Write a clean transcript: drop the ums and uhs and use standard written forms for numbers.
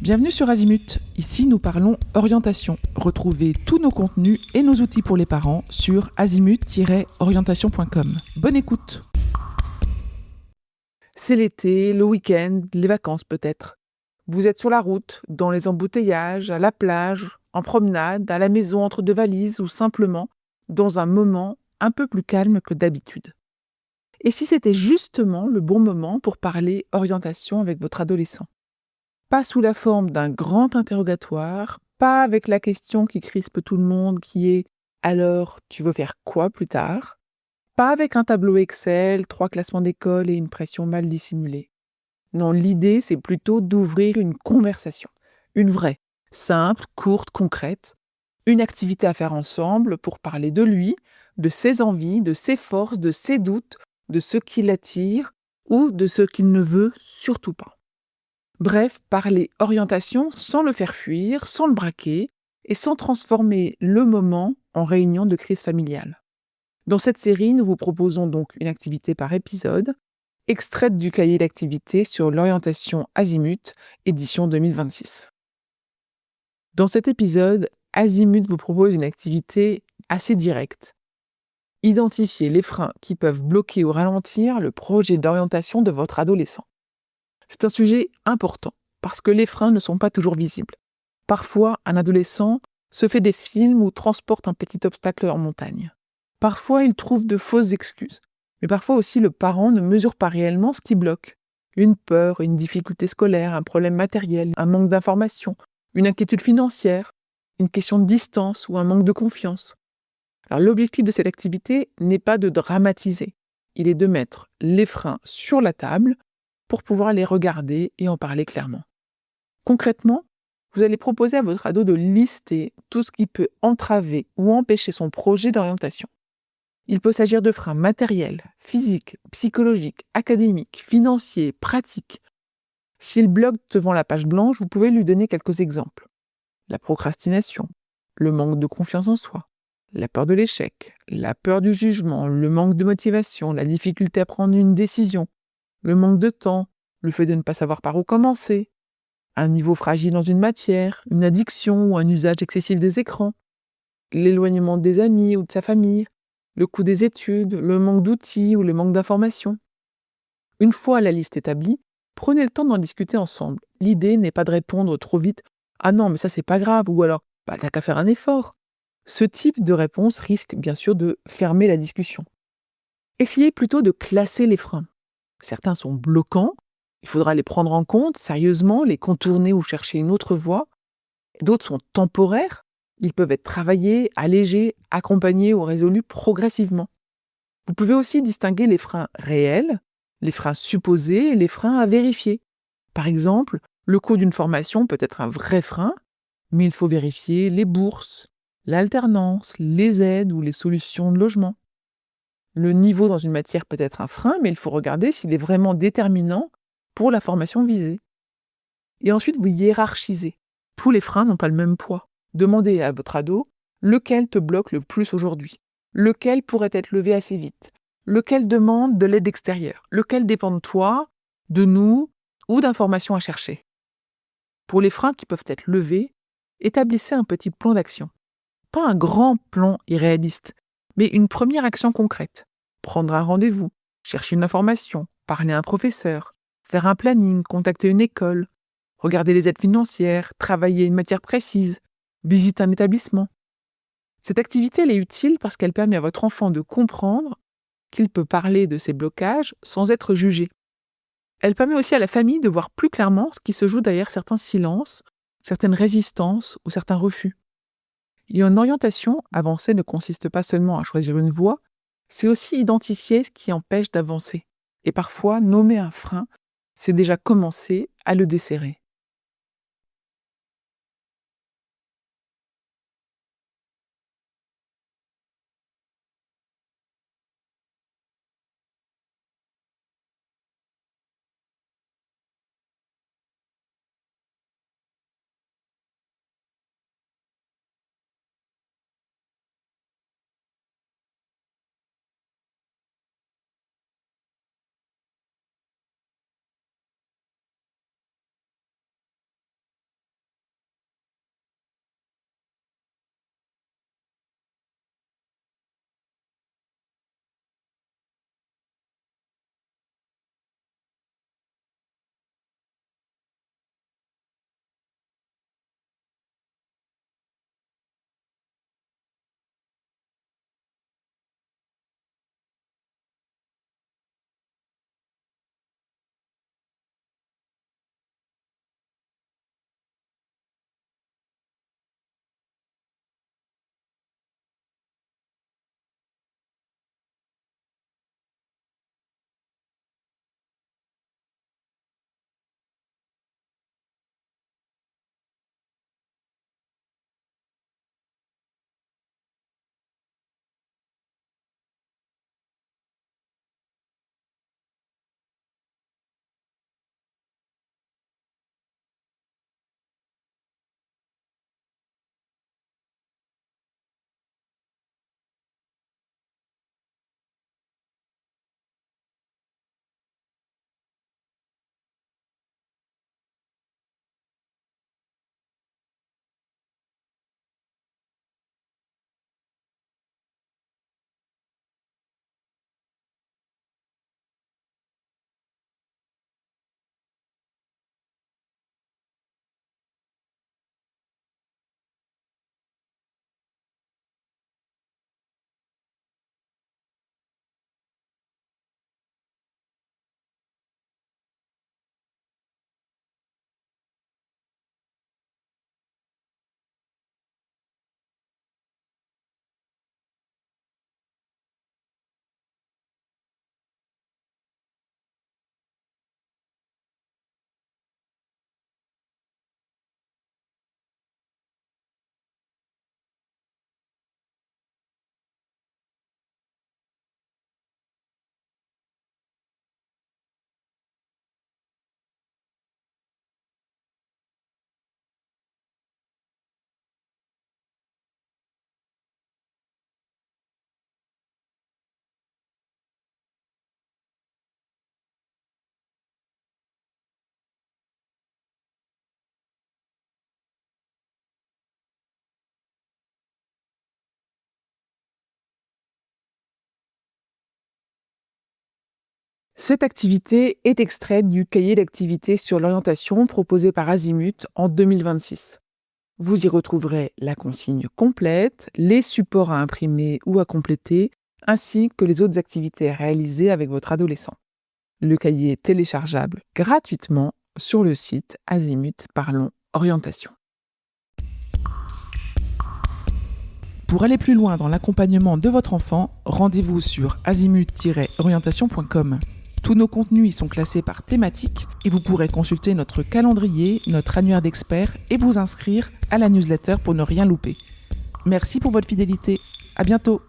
Bienvenue sur Azimut. Ici, nous parlons orientation. Retrouvez tous nos contenus et nos outils pour les parents sur azimut-orientation.com. Bonne écoute. C'est l'été, le week-end, les vacances peut-être. Vous êtes sur la route, dans les embouteillages, à la plage, en promenade, à la maison entre deux valises ou simplement dans un moment un peu plus calme que d'habitude. Et si c'était justement le bon moment pour parler orientation avec votre adolescent? Pas sous la forme d'un grand interrogatoire, pas avec la question qui crispe tout le monde qui est: «Alors, tu veux faire quoi plus tard?» Pas avec un tableau Excel, 3 classements d'école et une pression mal dissimulée. Non, l'idée, c'est plutôt d'ouvrir une conversation. Une vraie, simple, courte, concrète. Une activité à faire ensemble pour parler de lui, de ses envies, de ses forces, de ses doutes, de ce qui l'attire ou de ce qu'il ne veut surtout pas. Bref, parler orientation sans le faire fuir, sans le braquer et sans transformer le moment en réunion de crise familiale. Dans cette série, nous vous proposons donc une activité par épisode, extraite du cahier d'activité sur l'orientation Azimut, édition 2026. Dans cet épisode, Azimut vous propose une activité assez directe. Identifiez les freins qui peuvent bloquer ou ralentir le projet d'orientation de votre adolescent. C'est un sujet important, parce que les freins ne sont pas toujours visibles. Parfois, un adolescent se fait des films ou transporte un petit obstacle en montagne. Parfois, il trouve de fausses excuses. Mais parfois aussi, le parent ne mesure pas réellement ce qui bloque. Une peur, une difficulté scolaire, un problème matériel, un manque d'information, une inquiétude financière, une question de distance ou un manque de confiance. Alors, l'objectif de cette activité n'est pas de dramatiser. Il est de mettre les freins sur la table pour pouvoir les regarder et en parler clairement. Concrètement, vous allez proposer à votre ado de lister tout ce qui peut entraver ou empêcher son projet d'orientation. Il peut s'agir de freins matériels, physiques, psychologiques, académiques, financiers, pratiques. S'il bloque devant la page blanche, vous pouvez lui donner quelques exemples. La procrastination, le manque de confiance en soi, la peur de l'échec, la peur du jugement, le manque de motivation, la difficulté à prendre une décision, le manque de temps, le fait de ne pas savoir par où commencer, un niveau fragile dans une matière, une addiction ou un usage excessif des écrans, l'éloignement des amis ou de sa famille, le coût des études, le manque d'outils ou le manque d'informations. Une fois la liste établie, prenez le temps d'en discuter ensemble. L'idée n'est pas de répondre trop vite: «Ah non, mais ça c'est pas grave» ou alors «Bah t'as qu'à faire un effort». Ce type de réponse risque bien sûr de fermer la discussion. Essayez plutôt de classer les freins. Certains sont bloquants, il faudra les prendre en compte sérieusement, les contourner ou chercher une autre voie. D'autres sont temporaires, ils peuvent être travaillés, allégés, accompagnés ou résolus progressivement. Vous pouvez aussi distinguer les freins réels, les freins supposés et les freins à vérifier. Par exemple, le coût d'une formation peut être un vrai frein, mais il faut vérifier les bourses, l'alternance, les aides ou les solutions de logement. Le niveau dans une matière peut être un frein, mais il faut regarder s'il est vraiment déterminant pour la formation visée. Et ensuite, vous hiérarchisez. Tous les freins n'ont pas le même poids. Demandez à votre ado lequel te bloque le plus aujourd'hui, lequel pourrait être levé assez vite, lequel demande de l'aide extérieure, lequel dépend de toi, de nous ou d'informations à chercher. Pour les freins qui peuvent être levés, établissez un petit plan d'action. Pas un grand plan irréaliste, mais une première action concrète. Prendre un rendez-vous, chercher une information, parler à un professeur, faire un planning, contacter une école, regarder les aides financières, travailler une matière précise, visiter un établissement. Cette activité, elle est utile parce qu'elle permet à votre enfant de comprendre qu'il peut parler de ses blocages sans être jugé. Elle permet aussi à la famille de voir plus clairement ce qui se joue derrière certains silences, certaines résistances ou certains refus. Et en orientation, avancer ne consiste pas seulement à choisir une voie, c'est aussi identifier ce qui empêche d'avancer. Et parfois, nommer un frein, c'est déjà commencer à le desserrer. Cette activité est extraite du cahier d'activités sur l'orientation proposé par Azimut en 2026. Vous y retrouverez la consigne complète, les supports à imprimer ou à compléter, ainsi que les autres activités à réaliser avec votre adolescent. Le cahier est téléchargeable gratuitement sur le site Azimut Parlons Orientation. Pour aller plus loin dans l'accompagnement de votre enfant, rendez-vous sur azimut-orientation.com. Tous nos contenus y sont classés par thématique et vous pourrez consulter notre calendrier, notre annuaire d'experts et vous inscrire à la newsletter pour ne rien louper. Merci pour votre fidélité. À bientôt.